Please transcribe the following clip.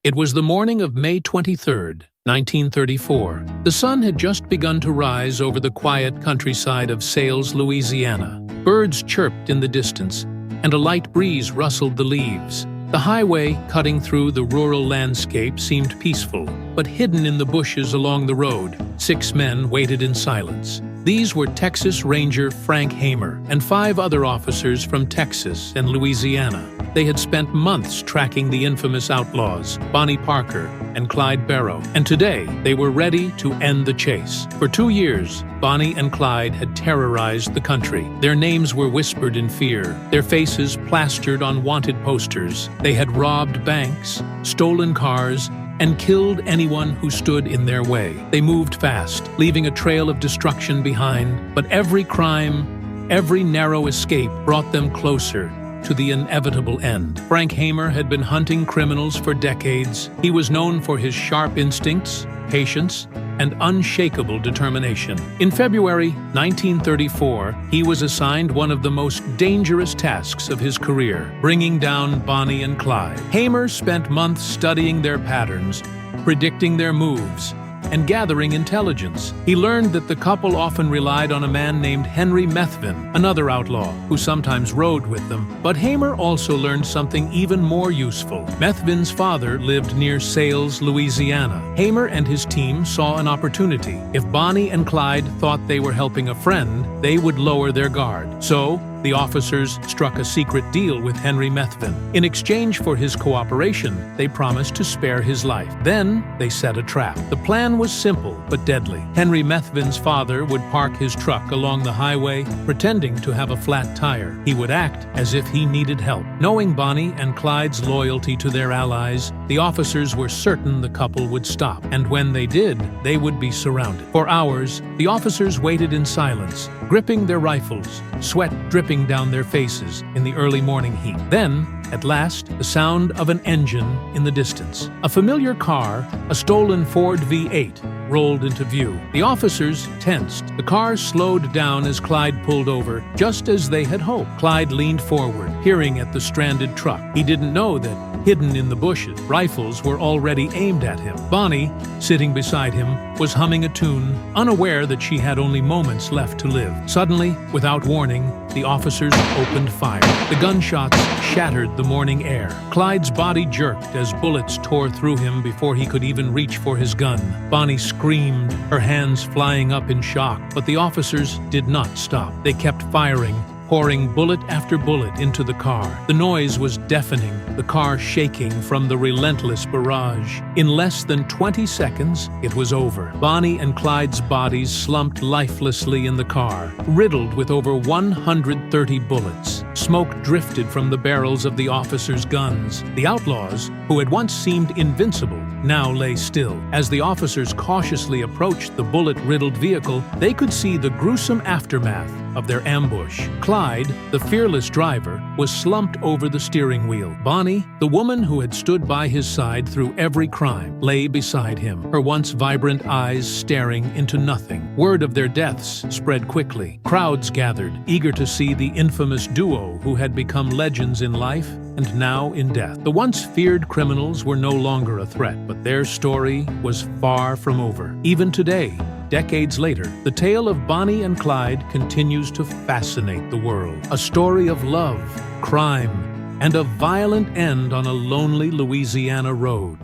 It was the morning of May 23rd, 1934. The sun had just begun to rise over the quiet countryside of Sales, Louisiana. Birds chirped in the distance, and a light breeze rustled the leaves. The highway cutting through the rural landscape seemed peaceful, but hidden in the bushes along the road, 6 men waited in silence. These were Texas Ranger Frank Hamer and 5 other officers from Texas and Louisiana. They had spent months tracking the infamous outlaws, Bonnie Parker and Clyde Barrow, and today they were ready to end the chase. For 2 years, Bonnie and Clyde had terrorized the country. Their names were whispered in fear, their faces plastered on wanted posters. They had robbed banks, stolen cars, and killed anyone who stood in their way. They moved fast, leaving a trail of destruction behind, but every crime, every narrow escape brought them closer to the inevitable end. Frank Hamer had been hunting criminals for decades. He was known for his sharp instincts, patience, and unshakable determination. In February 1934, he was assigned one of the most dangerous tasks of his career, bringing down Bonnie and Clyde. Hamer spent months studying their patterns, predicting their moves, and gathering intelligence. He learned that the couple often relied on a man named Henry Methvin, another outlaw, who sometimes rode with them. But Hamer also learned something even more useful. Methvin's father lived near Sales, Louisiana. Hamer and his team saw an opportunity. If Bonnie and Clyde thought they were helping a friend, they would lower their guard. So, the officers struck a secret deal with Henry Methvin. In exchange for his cooperation, they promised to spare his life. Then, they set a trap. The plan was simple but deadly. Henry Methvin's father would park his truck along the highway, pretending to have a flat tire. He would act as if he needed help. Knowing Bonnie and Clyde's loyalty to their allies, the officers were certain the couple would stop. And when they did, they would be surrounded. For hours, the officers waited in silence, gripping their rifles, sweat dripping down their faces in the early morning heat. Then, at last, the sound of an engine in the distance. A familiar car, a stolen Ford V8, rolled into view. The officers tensed. The car slowed down as Clyde pulled over, just as they had hoped. Clyde leaned forward, peering at the stranded truck. He didn't know that, hidden in the bushes, rifles were already aimed at him. Bonnie, sitting beside him, was humming a tune, unaware that she had only moments left to live. Suddenly, without warning, the officers opened fire. The gunshots shattered the morning air. Clyde's body jerked as bullets tore through him before he could even reach for his gun. Bonnie screamed, her hands flying up in shock, but the officers did not stop. They kept firing, pouring bullet after bullet into the car. The noise was deafening, the car shaking from the relentless barrage. In less than 20 seconds, it was over. Bonnie and Clyde's bodies slumped lifelessly in the car, riddled with over 130 bullets. Smoke drifted from the barrels of the officers' guns. The outlaws, who had once seemed invincible, now lay still. As the officers cautiously approached the bullet-riddled vehicle, they could see the gruesome aftermath of their ambush. Clyde, the fearless driver, was slumped over the steering wheel. Bonnie, the woman who had stood by his side through every crime, lay beside him, her once vibrant eyes staring into nothing. Word of their deaths spread quickly. Crowds gathered, eager to see the infamous duo who had become legends in life and now in death. The once feared criminals were no longer a threat, but their story was far from over. Even today, decades later, the tale of Bonnie and Clyde continues to fascinate the world. A story of love, crime, and a violent end on a lonely Louisiana road.